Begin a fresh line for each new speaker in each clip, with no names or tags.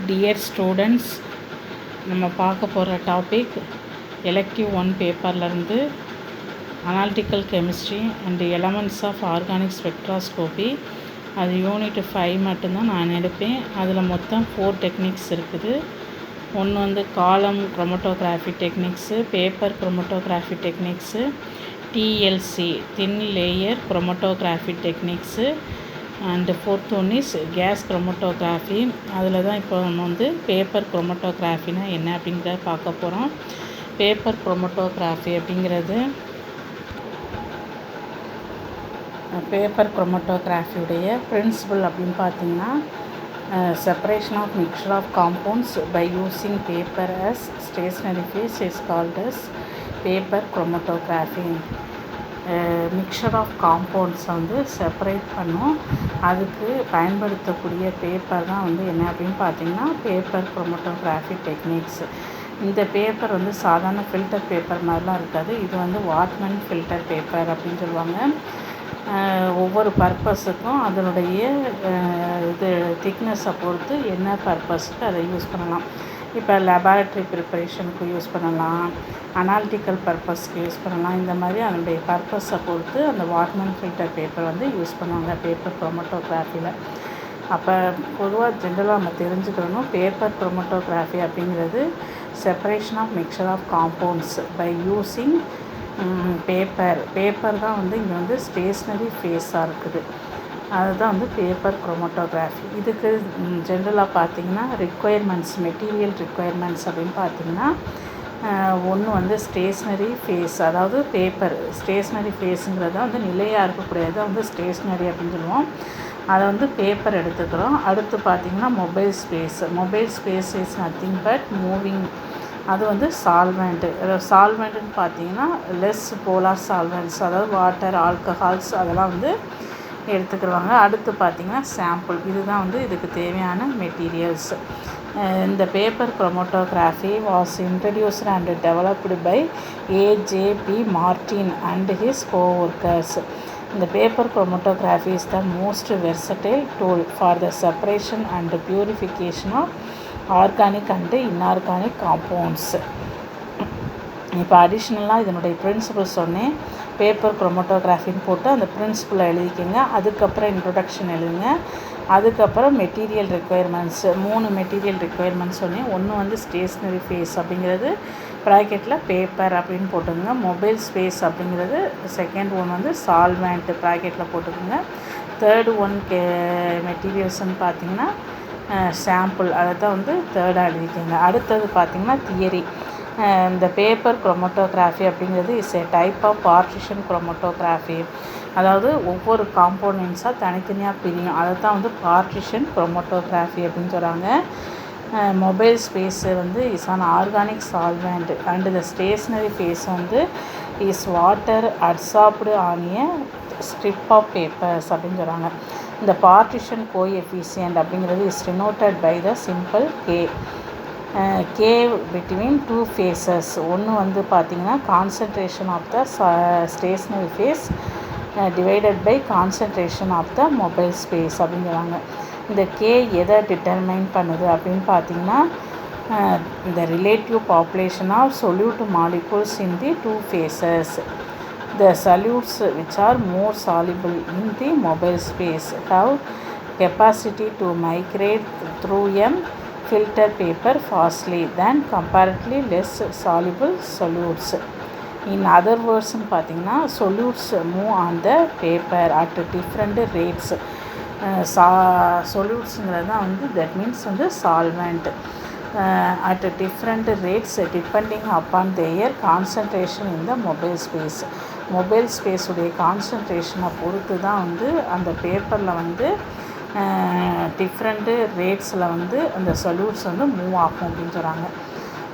Dear students, நம்ம பார்க்க போகிற டாபிக் எலெக்டிவ் 1 பேப்பர்லேருந்து analytical chemistry and elements of organic spectroscopy. அது யூனிட் 5 மட்டும்தான் நான் எடுப்பேன். அதில் மொத்தம் 4 டெக்னிக்ஸ் இருக்குது. ஒன்று வந்து column chromatography techniques, paper chromatography techniques, TLC thin layer chromatography techniques, and fourth one is gas chromatography. அதில் தான் இப்போ நம்ம வந்து பேப்பர் குரோமட்டோகிராஃபினா என்ன அப்படிங்கிறத பார்க்க போகிறோம். பேப்பர் குரோமட்டோகிராஃபி அப்படிங்கிறது பேப்பர் குரோமட்டோகிராஃபியுடைய பிரின்சிபல் அப்படின்னு பார்த்தீங்கன்னா, separation of mixture of compounds by using paper as ஸ்டேஷ்னரி phase is called as paper chromatography. Mixture of காம்பவுண்ட்ஸை வந்து செப்பரேட் பண்ணும். அதுக்கு பயன்படுத்தக்கூடிய பேப்பர் தான் வந்து என்ன அப்படின்னு பார்த்தீங்கன்னா பேப்பர் குரோமட்டோகிராஃபி டெக்னிக்ஸ். இந்த பேப்பர் வந்து சாதாரண ஃபில்டர் பேப்பர் மாதிரிலாம் இருக்காது. இது வந்து வாட்மன் ஃபில்டர் பேப்பர் அப்படின்னு சொல்லுவாங்க. ஒவ்வொரு பர்பஸுக்கும் அதனுடைய இது திக்னஸை பொறுத்து என்ன பர்பஸுக்கு அதை யூஸ் பண்ணலாம். இப்போ லெபார்ட்ரி ப்ரிப்பரேஷனுக்கு யூஸ் பண்ணலாம், அனாலிட்டிக்கல் பர்பஸ்க்கு யூஸ் பண்ணலாம். இந்த மாதிரி அதனுடைய பர்பஸை பொறுத்து அந்த வாட்மன் ஃபில்டர் பேப்பர் வந்து யூஸ் பண்ணுவாங்க பேப்பர் குரோமட்டோகிராஃபியில். அப்போ பொதுவாக ஜென்ரலாக நம்ம தெரிஞ்சுக்கணும், பேப்பர் குரோமட்டோகிராஃபி அப்படிங்கிறது separation of mixture of compounds by using paper தான் வந்து இங்கே வந்து ஸ்டேஷ்னரி ஃபேஸாக இருக்குது. அதுதான் வந்து பேப்பர் குரோமட்டோகிராஃபி. இதுக்கு ஜென்ரலாக பார்த்திங்கன்னா மெட்டீரியல் ரிக்குயர்மெண்ட்ஸ் அப்படின்னு பார்த்திங்கன்னா, ஒன்று வந்து ஸ்டேஷ்னரி ஃபேஸ், அதாவது பேப்பர் ஸ்டேஷ்னரி ஃபேஸுங்கிறத வந்து நிலையாக இருக்கக்கூடியது வந்து ஸ்டேஷ்னரி அப்படின்னு சொல்லுவோம். அதை வந்து பேப்பர் எடுத்துக்கிறோம். அடுத்து பார்த்திங்கன்னா mobile space is nothing but moving. அது வந்து சால்வெண்ட்டுன்னு பார்த்தீங்கன்னா லெஸ் போலார் சால்வெண்ட்ஸ், அதாவது வாட்டர், ஆல்கஹால்ஸ் அதெல்லாம் வந்து எடுத்துக்கிடுவாங்க. அடுத்து பார்த்திங்கன்னா சாம்பிள், இதுதான் வந்து இதுக்கு தேவையான மெட்டீரியல்ஸ். இந்த paper chromatography was introduced and developed by AJP Martin and his coworkers. இந்த paper chromatography is the most versatile tool for the separation and purification of organic and inorganic compounds. இப்போ அடிஷ்னலாக இதனுடைய principal சொன்னேன். Paper குரோமட்டோகிராஃபின்னு போட்டு அந்த பிரின்சிபலை எழுதிக்கோங்க. அதுக்கப்புறம் introduction எழுதுங்க. அதுக்கப்புறம் மெட்டீரியல் ரிக்குயர்மெண்ட்ஸ், 3 மெட்டீரியல் ரிக்குயர்மெண்ட்ஸ் சொன்னேன். ஒன்று வந்து ஸ்டேஷ்னரி ஃபேஸ் அப்படிங்கிறது ப்ராக்கெட்டில் பேப்பர் அப்படின்னு போட்டுக்கோங்க. மொபைல் ஸ்பேஸ் அப்படிங்கிறது செகண்ட் ஒன் வந்து சால்வெண்ட் ப்ராக்கெட்டில் போட்டுக்கோங்க. தேர்டு ஒன் மெட்டீரியல்ஸ்ன்னு பார்த்தீங்கன்னா சாம்பிள், அதை தான் வந்து தேர்டாக எழுதிக்கோங்க. அடுத்தது பார்த்திங்கன்னா தியரி. இந்த பேப்பர் குரோமட்டோகிராஃபி அப்படிங்கிறது is a type of partition chromatography. அதாவது ஒவ்வொரு காம்போனன்ட்ஸாக தனித்தனியாக பிரியும். அதை தான் வந்து பார்ட்டிஷன் குரோமட்டோகிராஃபி அப்படின்னு சொல்கிறாங்க. மொபைல் ஸ்பேஸு வந்து is an organic solvent and the stationary phase வந்து is water adsorbed on a strip of papers அப்படின்னு சொல்கிறாங்க. இந்த பார்ட்டிஷன் கோஎஃபிஷியன்ட் அப்படிங்கிறது is denoted by the simple K between 2 phases. ஒன்று வந்து பார்த்திங்கன்னா concentration of the stationary phase divided by concentration of the mobile space அப்படிங்கிறாங்க. இந்த கே எதை டிட்டர்மைன் பண்ணுது அப்படின்னு பார்த்திங்கன்னா, இந்த relative population of solute molecules in the 2 phases. The solutes which are more soluble in the mobile space have capacity to migrate through a filter paper fastly than comparatively less soluble solutes. In other words பார்த்தீங்கன்னா solutes move on the paper at different rates. solutesங்கிறது தான் வந்து that means வந்து solvent at different rates depending upon their concentration in the mobile space. Mobile ஸ்பேஸுடைய கான்சன்ட்ரேஷனை பொறுத்து தான் வந்து அந்த பேப்பரில் வந்து டிஃப்ரெண்ட்டு ரேட்ஸில் வந்து அந்த சொல்யூட்ஸ் வந்து மூவ் ஆகும் அப்படின்னு சொல்கிறாங்க.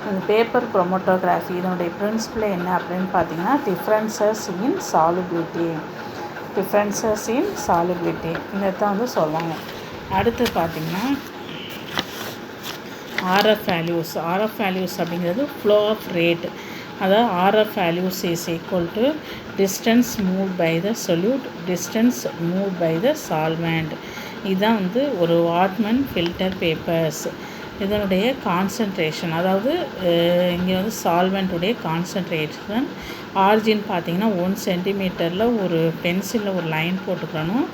இந்த பேப்பர் குரோமட்டோகிராஃபி இதனுடைய பிரின்சிபல் என்ன அப்படின்னு பார்த்தீங்கன்னா டிஃப்ரென்சஸ் இன் சாலிபிலிட்டி இதை தான் வந்து சொல்லுவாங்க. அடுத்து பார்த்திங்கன்னா ஆர்எஃப் வேல்யூஸ் அப்படிங்கிறது ஃப்ளோ ஆஃப் ரேட். அதாவது RF values is equal to distance move by the solute, distance move by the solvent. இதுதான் வந்து ஒரு வாட்மன் ஃபில்டர் பேப்பர்ஸ். இதனுடைய கான்சன்ட்ரேஷன், அதாவது இங்கே வந்து சால்வெண்ட்டுடைய கான்சன்ட்ரேஷன் ஆரிஜின் பார்த்திங்கன்னா 1 சென்டிமீட்டரில் ஒரு பென்சிலில் ஒரு லைன் போட்டுக்கணும்.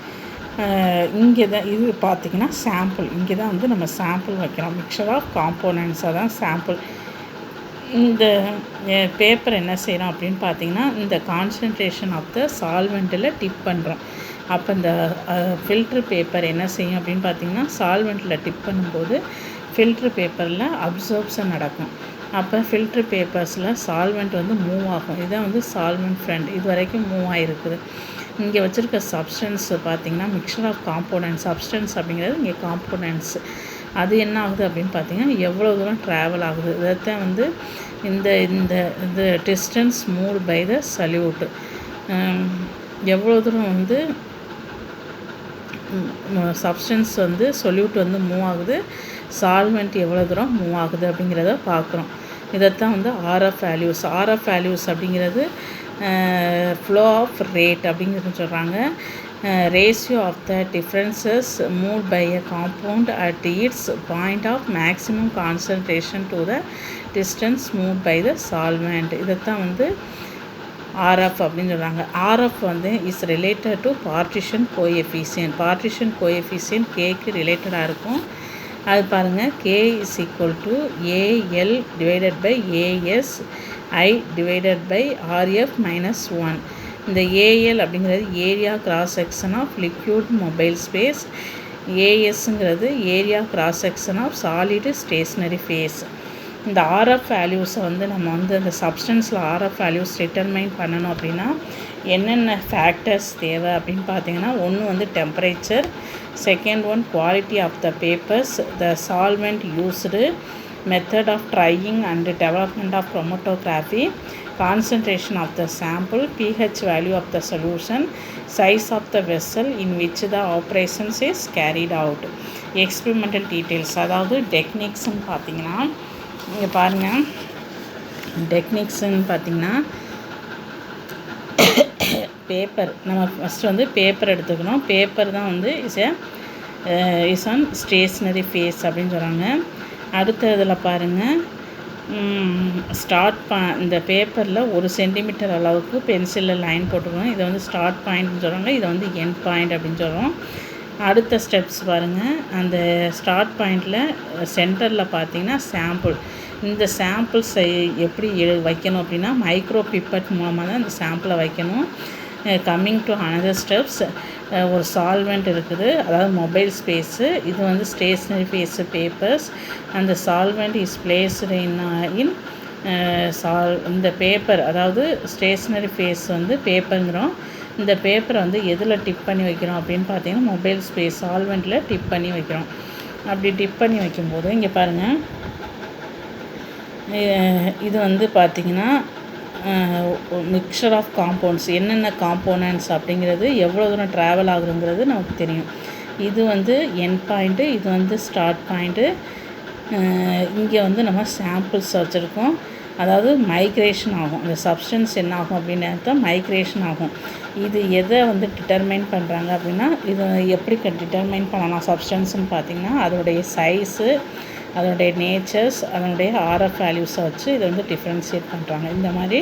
இங்கே தான் இது பார்த்திங்கன்னா சாம்பிள், இங்கே தான் வந்து நம்ம சாம்பிள் வைக்கிறோம். மிக்சர் ஆஃப் காம்போனன்ட்ஸாக தான் சாம்பிள். இந்த பேப்பர் என்ன செய்கிறோம் அப்படின்னு பார்த்திங்கன்னா, இந்த கான்சன்ட்ரேஷன் ஆஃப் த சால்வெண்ட்டில் டிப் பண்ணுறோம். அப்போ இந்த ஃபில்ட்ரு பேப்பர் என்ன செய்யும் அப்படின்னு பார்த்திங்கன்னா, சால்வெண்ட்டில் டிப் பண்ணும்போது ஃபில்ட்ரு பேப்பரில் அப்சர்ப்ஷன் நடக்கும். அப்போ ஃபில்ட்ரு பேப்பர்ஸில் சால்வெண்ட் வந்து மூவ் ஆகும். இதுதான் வந்து சால்வெண்ட் ஃப்ரண்ட், இது வரைக்கும் மூவ் ஆகிருக்குது. இங்கே வச்சுருக்க சப்ஸ்டன்ஸ் பார்த்திங்கன்னா மிக்சர் ஆஃப் காம்போனன்ட்ஸ், சப்ஸ்டன்ஸ் அப்படிங்கிறது இங்கே காம்போனன்ட்ஸ். அது என்ன ஆகுது அப்படின்னு பார்த்திங்கன்னா எவ்வளோ தூரம் ட்ராவல் ஆகுது. இதைத்தான் வந்து இந்த இந்த இந்த distance move by the solute, எவ்வளோ தூரம் வந்து சப்ஸ்டன்ஸ் வந்து சொல்யூட் வந்து மூவ் ஆகுது, சால்வெண்ட் எவ்வளோ தூரம் மூவ் ஆகுது அப்படிங்கிறத பார்க்குறோம். இதைத்தான் வந்து ஆர்எஃப் வேல்யூஸ். ஆர்எஃப் வேல்யூஸ் அப்படிங்கிறது ஃப்ளோ ஆஃப் ரேட் அப்படிங்கிறது சொல்கிறாங்க. Ratio of the differences move by a compound at its point of maximum concentration to the distance move by the solvent. இதைத்தான் வந்து ஆர்எஃப் அப்படின்னு சொல்கிறாங்க. ஆர்எஃப் வந்து is related to partition coefficient. Partition coefficient கேக்கு ரிலேட்டடாக இருக்கும். அது பாருங்கள், K is equal to AL divided by AS I divided by RF minus 1. இந்த ஏஎல் அப்படிங்கிறது area cross section of liquid mobile space, ஏஎஸ்ங்கிறது area cross section of solid stationary phase. இந்த RF வேல்யூஸை வந்து நம்ம வந்து அந்த சப்ஸ்டன்ஸில் ஆர்எஃப் வேல்யூஸ் டிட்டர்மைன் பண்ணணும் அப்படின்னா என்னென்ன ஃபேக்டர்ஸ் தேவை அப்படின்னு பார்த்தீங்கன்னா, ஒன்று வந்து temperature, second one quality of the papers, the solvent used, method of drying and development of chromatography, concentration of the sample, pH value of the solution, size of the vessel in which the operations is carried out. experimental details, அதாவது டெக்னிக்ஸ்ன்னு பார்த்தீங்கன்னா இங்கே பாருங்கள், டெக்னிக்ஸ்ன்னு பார்த்தீங்கன்னா paper, நம்ம first வந்து paper எடுத்துக்கணும். Paper தான் வந்து இஸ் ஆன் ஸ்டேஷ்னரி ஃபேஸ் அப்படின்னு சொல்கிறாங்க. அடுத்த இதில் பாருங்கள், இந்த பேப்பரில் 1 சென்டிமீட்டர் அளவுக்கு பென்சிலில் லைன் போட்டுக்கணும். இதை வந்து ஸ்டார்ட் பாயிண்ட்னு சொல்கிறாங்க, இதை வந்து எண்ட் பாயிண்ட் அப்படின்னு சொல்கிறோம். அடுத்த ஸ்டெப்ஸ் பாருங்கள், அந்த ஸ்டார்ட் பாயிண்டில் சென்டரில் பார்த்தீங்கன்னா சாம்பிள். இந்த சாம்பிள்ஸை எப்படி வைக்கணும் அப்படின்னா மைக்ரோ பிப்பட் மூலமாக தான் இந்த சாம்பிளை வைக்கணும். கம்மிங் டு அனதர் ஸ்டெப்ஸ், ஒரு சால்வெண்ட் இருக்குது, அதாவது மொபைல் ஸ்பேஸு, இது வந்து ஸ்டேஷ்னரி ஃபேஸு பேப்பர்ஸ். அந்த சால்வெண்ட் இஸ் பிளேஸ்டு இன் இந்த பேப்பர், அதாவது ஸ்டேஷ்னரி ஃபேஸ் வந்து பேப்பருங்கிறோம். இந்த பேப்பரை வந்து எதில் டிப் பண்ணி வைக்கிறோம் அப்படின்னு பார்த்தீங்கன்னா மொபைல் ஸ்பேஸ் சால்வெண்ட்டில் டிப் பண்ணி வைக்கிறோம். அப்படி டிப் பண்ணி வைக்கும்போது இங்கே பாருங்கள், இது வந்து பார்த்திங்கன்னா மிக்சர் ஆஃப் காம்பவுண்ட்ஸ், என்னென்ன காம்போனன்ட்ஸ் அப்படிங்கிறது எவ்வளோ தூரம் ட்ராவல் ஆகுதுங்கிறது நமக்கு தெரியும். இது வந்து எண்ட் பாயிண்ட்டு, இது வந்து ஸ்டார்ட் பாயிண்ட்டு. இங்கே வந்து நம்ம சாம்பிள்ஸ் வச்சுருக்கோம், அதாவது மைக்ரேஷன் ஆகும். இந்த சப்ஸ்டன்ஸ் என்ன ஆகும் அப்படின்னு மைக்ரேஷன் ஆகும். இது எதை வந்து டிட்டர்மைன் பண்ணுறாங்க அப்படின்னா, இது எப்படி டிட்டர்மைன் பண்ணலாம் சப்ஸ்டன்ஸ்னு பார்த்திங்கன்னா அதோடைய சைஸு, அதனுடைய நேச்சர்ஸ், அதனுடைய ஆர்எஃப் வேல்யூஸை வச்சு இதை வந்து டிஃப்ரென்ஷியேட் பண்ணுறாங்க. இந்த மாதிரி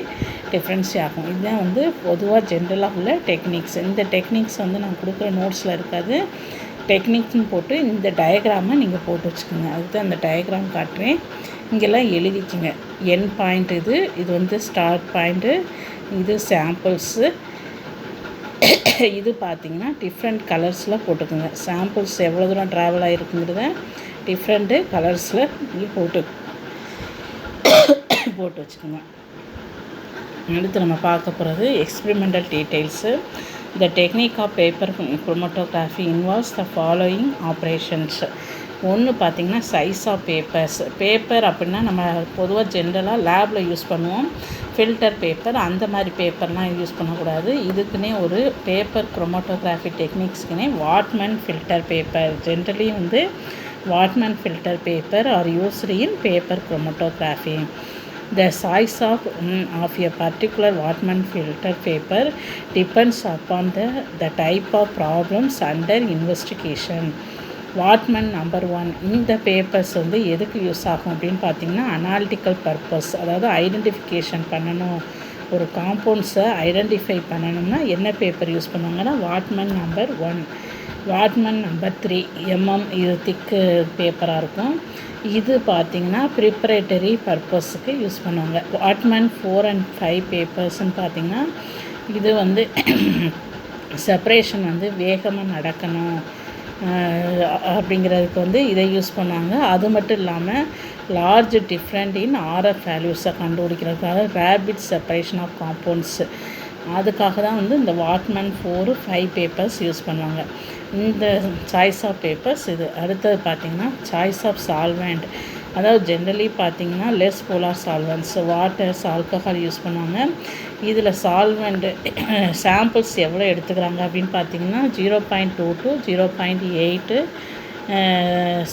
டிஃப்ரென்ஷியேட் ஆகும். இதுதான் வந்து பொதுவாக ஜென்ரலாக உள்ள டெக்னிக்ஸ். இந்த டெக்னிக்ஸ் வந்து நான் கொடுக்குற நோட்ஸில் இருக்காது, டெக்னிக்ஸ்னு போட்டு இந்த டயக்ராமை நீங்கள் போட்டு வச்சுக்கோங்க. அதுதான் அந்த டயக்ராம் காட்டுறேன், இங்கெல்லாம் எழுதிக்குங்க. எண்ட் பாயிண்ட் இது வந்து ஸ்டார்ட் பாயிண்ட்டு, இது சாம்பிள்ஸு, இது பார்த்திங்கன்னா டிஃப்ரெண்ட் கலர்ஸில் போட்டுக்கோங்க. சாம்பிள்ஸ் எவ்வளோ தூரம் ட்ராவல் ஆகிருக்குங்கிறத டிஃப்ரெண்ட்டு கலர்ஸில் நீங்கள் போட்டு வச்சுக்கோங்க. அடுத்து நம்ம பார்க்க போகிறது experimental details. The technique of paper chromatography involves the following operations. ஒன்று பார்த்திங்கன்னா சைஸ் ஆஃப் பேப்பர்ஸ். பேப்பர் அப்படின்னா நம்ம பொதுவாக ஜென்ரலாக லேபில் யூஸ் பண்ணுவோம் ஃபில்டர் பேப்பர், அந்த மாதிரி பேப்பர்லாம் யூஸ் பண்ணக்கூடாது. இதுக்குன்னே ஒரு பேப்பர் குரோமட்டோகிராஃபி டெக்னிக்ஸ்க்குனே வாட்மன் ஃபில்டர் பேப்பர், ஜென்ரலி வந்து Whatman filter paper are used in paper chromatography. The size of a particular Wattmann filter paper depends upon the type of problems under investigation. Whatman number 1 இந்த papers வந்து எதுக்கு use ஆகும் அப்படின்னு பார்த்தீங்கன்னா analytical purpose, அதாவது identification பண்ணணும். ஒரு காம்பவுண்ட்ஸை identify பண்ணணும்னா என்ன பேப்பர் யூஸ் பண்ணுவாங்கன்னா வாட்மன் நம்பர் 1. வாட்மன் நம்பர் 3 இது திக்கு பேப்பராக இருக்கும். இது பார்த்திங்கன்னா ப்ரிப்பரேட்டரி பர்பஸுக்கு யூஸ் பண்ணுவாங்க. வாட்மன் 4 and 5 பேப்பர்ஸ்ன்னு பார்த்திங்கன்னா இது வந்து செப்பரேஷன் வந்து வேகமாக நடக்கணும் அப்படிங்கிறதுக்கு வந்து இதை யூஸ் பண்ணாங்க. அது மட்டும் இல்லாமல் லார்ஜ் டிஃப்ரெண்ட் இன் ஆர்எஃப் வேல்யூஸை கண்டுபிடிக்கிறதுக்காக ரேபிட் செப்பரேஷன் ஆஃப் காம்பவுண்ட்ஸு அதுக்காக தான் வந்து இந்த வாட்மன் 4, 5 பேப்பர்ஸ் யூஸ் பண்ணுவாங்க. இந்த சாய்ஸ் ஆஃப் பேப்பர்ஸ் இது. அடுத்தது பார்த்திங்கன்னா சாய்ஸ் ஆஃப் சால்வெண்ட், அதாவது ஜென்ரலி பார்த்திங்கன்னா less polar solvents, waters, alcohol use பண்ணுவாங்க. இதில் சால்வெண்ட்டு சாம்பிள்ஸ் எவ்வளோ எடுத்துக்கிறாங்க அப்படின்னு பார்த்திங்கன்னா 0.2 to 0.8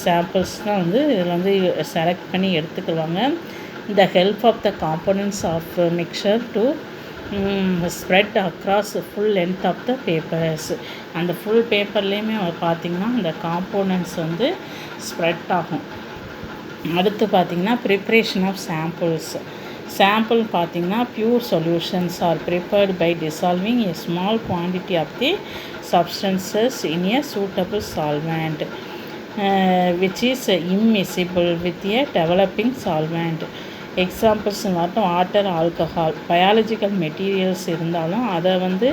சாம்பிள்ஸ் தான் வந்து இதில் வந்து செலக்ட் பண்ணி எடுத்துக்குவாங்க. The help of the components of mixture to spread across full length of the papers. அந்த ஃபுல் பேப்பர்லேயுமே பார்த்திங்கன்னா அந்த காம்போனன்ட்ஸ் வந்து ஸ்ப்ரெட் ஆகும். அடுத்து பார்த்திங்கன்னா ப்ரிப்ரேஷன் ஆஃப் சாம்பிள்ஸ். சாம்பிள் பார்த்திங்கன்னா pure solutions are prepared by dissolving a small quantity of the substances in a suitable solvent which is immiscible with a developing solvent. Examples மட்டும் water, alcohol, biological materials இருந்தாலும் அதை வந்து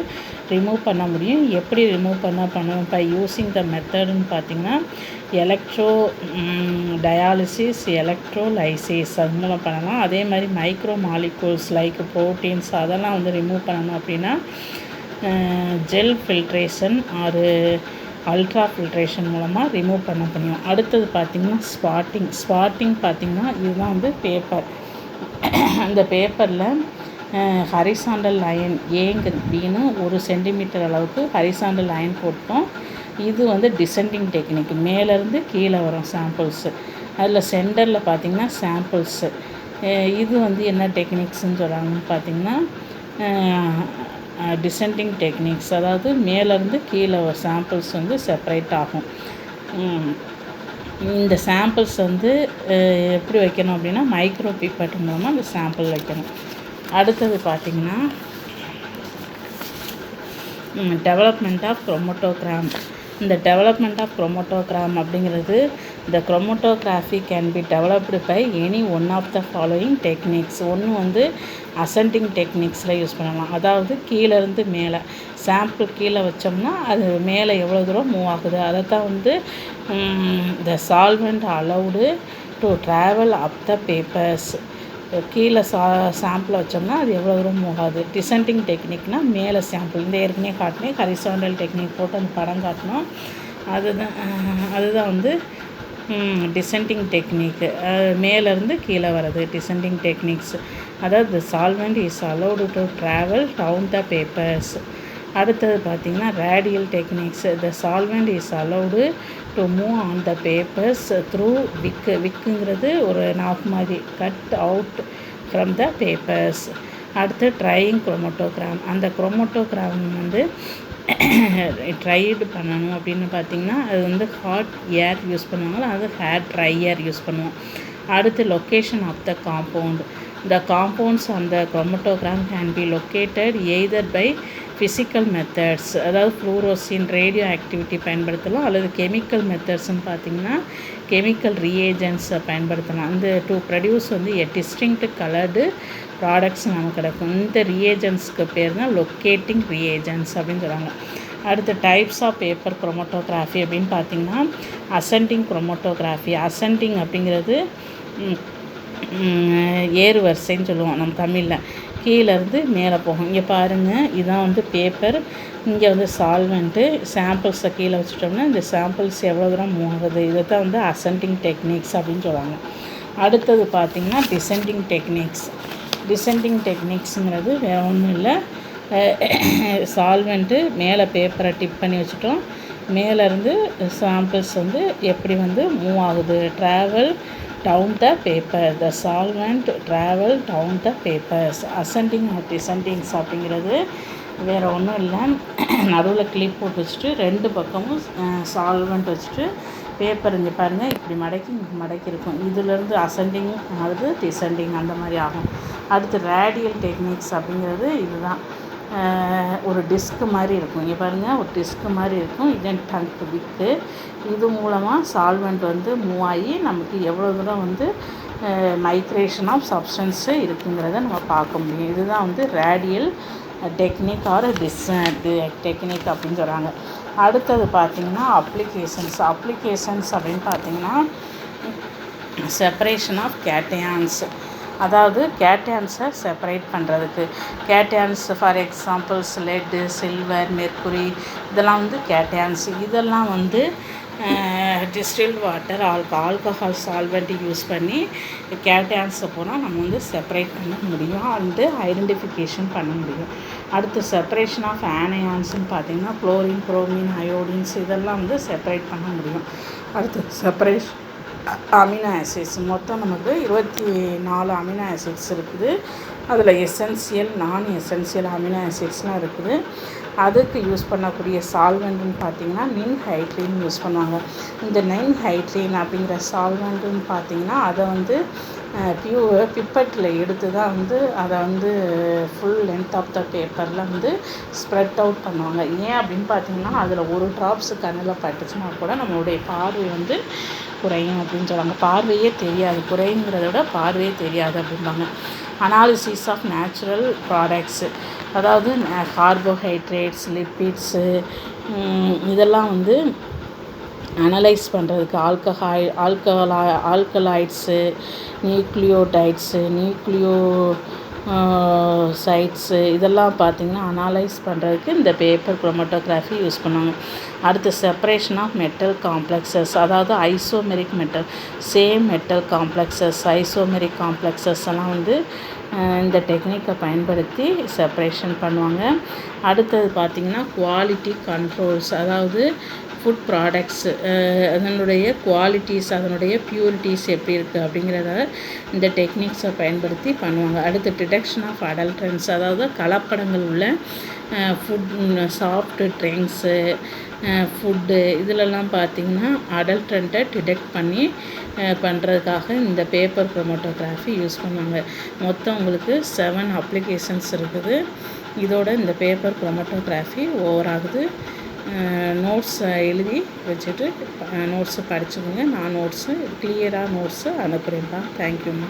remove பண்ண முடியும். எப்படி remove பண்ணணும் by using the மெத்தடுன்னு பார்த்திங்கன்னா electro dialysis, electrolysis அது மூலம் பண்ணலாம். அதே மாதிரி மைக்ரோ மாலிகூல்ஸ் லைக் ப்ரோட்டீன்ஸ் அதெல்லாம் வந்து ரிமூவ் பண்ணணும் அப்படின்னா gel filtration or ultra filtration மூலமாக ரிமூவ் பண்ண முடியும். அடுத்தது பார்த்திங்கன்னா ஸ்பாட்டிங் பார்த்திங்கன்னா இதுதான் வந்து பேப்பர். அந்த பேப்பரில் ஹரிசாண்டல் லைன் ஏங்கு பின்னு 1 சென்டிமீட்டர் அளவுக்கு ஹரிசாண்டல் லைன் போட்டோம். இது வந்து டிசெண்டிங் டெக்னிக், மேலேருந்து கீழே வரும் சாம்பிள்ஸு. அதில் சென்டரில் பார்த்திங்கன்னா சாம்பிள்ஸு. இது வந்து என்ன டெக்னிக்ஸ்ன்னு சொல்கிறாங்கன்னு பார்த்திங்கன்னா டிசெண்டிங் டெக்னிக்ஸ், அதாவது மேலேருந்து கீழே சாம்பிள்ஸ் வந்து செப்பரேட் ஆகும். இந்த சாம்பிள்ஸ் வந்து எப்படி வைக்கணும் அப்படின்னா மைக்ரோ பிப்பட் மூலமாக அந்த சாம்பிள் வைக்கணும். அடுத்தது பார்த்திங்கன்னா டெவலப்மெண்ட் ஆஃப் குரோமட்டோகிராம். இந்த டெவலப்மெண்ட் ஆஃப் குரோமட்டோகிராம் அப்படிங்கிறது இந்த chromatography can be developed by any one of the following techniques. ஒன்று வந்து அசெண்டிங் டெக்னிக்ஸில் யூஸ் பண்ணலாம், அதாவது கீழேருந்து மேலே சாம்பிள் கீழே வச்சோம்னா அது மேலே எவ்வளோ தூரம் மூவ் ஆகுது அதை தான் வந்து த solvent allowed to travel up the papers. கீழே சாம்பிளை வச்சோம்னா அது எவ்வளோ தூரம் மூவ் ஆகுது. டிசெண்டிங் டெக்னிக்னால் மேலே சாம்பிள், இந்த ஏற்கனவே காட்டினேன் ஹரிசாண்டல் டெக்னிக் போட்டு அந்த படம் காட்டணும். அதுதான் வந்து டிசெண்டிங் டெக்னிக்கு, மேலேருந்து கீழே வர்றது டிசெண்டிங் டெக்னிக்ஸ். அதாவது the solvent is allowed to travel down the papers. அடுத்தது பார்த்திங்கன்னா radial techniques. The solvent is allowed to move on the papers through விக்குங்கிறது ஒரு நாப் மாதிரி cut out from the papers. அடுத்து ட்ரையிங் குரோமட்டோகிராம். அந்த chromatogram வந்து dried பண்ணணும் அப்படின்னு பார்த்திங்கன்னா அது வந்து ஹாட் ஏர் யூஸ் பண்ணுவாங்க, அது ஹேர் ட்ரையர் யூஸ் பண்ணுவோம். அடுத்து location of the compound. The compounds on the chromatogram can be located either by physical methods, அதாவது ஃப்ளூரோசின், ரேடியோ ஆக்டிவிட்டி பயன்படுத்தலாம், அல்லது கெமிக்கல் மெத்தட்ஸ்ன்னு பார்த்திங்கன்னா கெமிக்கல் ரியேஜென்ட்ஸை பயன்படுத்தலாம். அந்த டு ப்ரொடியூஸ் வந்து எ டிஸ்டிங்க்ட் கலர்டு ப்ராடக்ட்ஸ் நமக்கு கிடைக்கும். இந்த ரியேஜென்ட்ஸ்க்கு பேர் தான் லொக்கேட்டிங் ரியேஜென்ட்ஸ் அப்படின்னு சொல்கிறாங்க. அடுத்த டைப்ஸ் ஆஃப் பேப்பர் குரோமட்டோகிராஃபி அப்படின்னு பார்த்திங்கன்னா அசெண்டிங் குரோமட்டோகிராஃபி. அசெண்டிங் அப்படிங்கிறது ஏறு வரிசைன்னு சொல்லுவோம் நம்ம தமிழில், கீழேருந்து மேலே போகும். இங்கே பாருங்கள், இதுதான் வந்து பேப்பர், இங்கே வந்து சால்வெண்ட்டு, சாம்பிள்ஸை கீழே வச்சுட்டோம்னா இந்த சாம்பிள்ஸ் எவ்வளோ தூரம் மூவ் ஆகுது, இதை தான் வந்து அசெண்டிங் டெக்னிக்ஸ் அப்படின்னு சொல்லுவாங்க. அடுத்தது பார்த்திங்கன்னா டிசெண்டிங் டெக்னிக்ஸ். டிசெண்டிங் டெக்னிக்ஸுங்கிறது வேறு ஒன்றும் இல்லை, சால்வெண்ட்டு மேலே பேப்பரை டிப் பண்ணி வச்சுட்டோம், மேலேருந்து சாம்பிள்ஸ் வந்து எப்படி வந்து மூவ் ஆகுது, travel down the paper, the solvent travel down the papers. Ascending or descendings அப்படிங்கிறது வேறு ஒன்றும் இல்லை, நடுவில் கிளிப் போட்டு வச்சுட்டு 2 பக்கமும் சால்வெண்ட் வச்சுட்டு பேப்பர் இங்கே பாருங்கள் இப்படி மடக்கி மடக்கி இருக்கும். இதிலேருந்து அசெண்டிங் அது டிசெண்டிங் அந்த மாதிரி ஆகும். அடுத்து ரேடியல் டெக்னிக்ஸ் அப்படிங்கிறது இதுதான். ஒரு டிஸ்க்கு மாதிரி இருக்கும். இங்கே பாருங்கள் ஒரு டிஸ்க்கு மாதிரி இருக்கும். இதன் டங்க் விக்கு. இது மூலமாக சால்வெண்ட் வந்து மூவ் ஆகி நமக்கு எவ்வளோ தூரம் வந்து மைக்ரேஷன் ஆஃப் சப்ஸ்டன்ஸு இருக்குங்கிறத நம்ம பார்க்க முடியும். இதுதான் வந்து ரேடியல் டெக்னிக் ஆர் டெக்னிக் அப்படின்னு சொல்கிறாங்க. அடுத்தது பார்த்திங்கன்னா அப்ளிகேஷன்ஸ் அப்படின்னு பார்த்திங்கன்னா செப்பரேஷன் ஆஃப் கேட்டயான்ஸ், அதாவது கேட்டயான்ஸை செப்பரேட் பண்ணுறதுக்கு. Cations for examples laddu, silver, mercury இதெல்லாம் வந்து கேட்டயான்ஸ். இதெல்லாம் வந்து distilled water alcohol solvent use பண்ணி கேட்டயான்ஸை போனால் நம்ம வந்து செப்பரேட் பண்ண முடியும் அண்டு ஐடென்டிஃபிகேஷன் பண்ண முடியும். அடுத்து செப்பரேஷன் ஆஃப் ஆனயான்ஸ்னு பார்த்திங்கன்னா குளோரின், குரோமின், அயோடின்ஸ் இதெல்லாம் வந்து செப்பரேட் பண்ண முடியும். அடுத்து செப்பரேஷன் அமினோ ஆசிட்ஸ். மொத்தம் நமக்கு 24 அமினோ ஆசிட்ஸ் இருக்குது. அதில் எசென்சியல், நான் எசென்சியல் அமினோ ஆசிட்ஸ்லாம் இருக்குது. அதுக்கு யூஸ் பண்ணக்கூடிய சால்வெண்ட்டுன்னு பார்த்திங்கன்னா நின்ஹைட்ரின் யூஸ் பண்ணுவாங்க. இந்த நின்ஹைட்ரின் அப்படிங்கிற சால்வெண்ட்டுன்னு பார்த்திங்கன்னா அதை வந்து பிப்பட்டில் எடுத்து தான் வந்து அதை வந்து ஃபுல் லென்த் ஆஃப் த பேப்பரில் வந்து ஸ்ப்ரெட் அவுட் பண்ணுவாங்க. ஏன் அப்படின்னு பார்த்திங்கன்னா அதில் ஒரு ட்ராப்ஸு கண்ணில் பட்டுச்சுன்னா கூட நம்மளுடைய பார்வை வந்து குறையும் அப்படின்னு சொல்லுவாங்க. பார்வையே தெரியாது, குறைங்கிறத விட பார்வையே தெரியாது அப்படிம்பாங்க. அனாலிசிஸ் ஆஃப் நேச்சுரல் ப்ராடக்ட்ஸு, அதாவது கார்போஹைட்ரேட்ஸ், லிப்பிட்ஸு இதெல்லாம் வந்து அனலைஸ் பண்ணுறதுக்கு ஆல்கலாய்ட்ஸு, நியூக்ளியோடைட்ஸு, நியூக்ளியோசைட்ஸு இதெல்லாம் பார்த்திங்கன்னா அனலைஸ் பண்ணுறதுக்கு இந்த பேப்பர் குரோமட்டோகிராஃபி யூஸ் பண்ணுவாங்க. அடுத்து செப்பரேஷன் ஆஃப் மெட்டல் காம்ப்ளெக்ஸஸ், அதாவது isomeric metal, same metal complexes, isomeric complexes எல்லாம் வந்து இந்த டெக்னிக்கை பயன்படுத்தி செப்பரேஷன் பண்ணுவாங்க. அடுத்தது பார்த்திங்கன்னா குவாலிட்டி கண்ட்ரோல்ஸ், அதாவது ஃபுட் ப்ராடக்ட்ஸு அதனுடைய குவாலிட்டிஸ், அதனுடைய பியூரிட்டிஸ் எப்படி இருக்குது அப்படிங்கிறத இந்த டெக்னிக்ஸை பயன்படுத்தி பண்ணுவாங்க. அடுத்து டிடெக்ஷன் ஆஃப் அடல்ட்ரன்ஸ், அதாவது கலப்படங்கள் உள்ள சாஃப்ட் ட்ரிங்க்ஸு, ஃபுட்டு இதிலெல்லாம் பார்த்திங்கன்னா அடல்ட்ரண்ட்டை டிடெக்ட் பண்ணி பண்ணுறதுக்காக இந்த பேப்பர் குரோமட்டோகிராஃபி யூஸ் பண்ணுவாங்க. மொத்தம் உங்களுக்கு 7 அப்ளிகேஷன்ஸ் இருக்குது. இதோட இந்த பேப்பர் குரோமட்டோகிராஃபி ஓவர் ஆகுது. நோட்ஸ் எழுதி வச்சுட்டு நோட்ஸு படிச்சுக்கோங்க. நான் கிளியராக நோட்ஸு அனுப்புகிறேன்ப்பா. தேங்க்யூம்மா.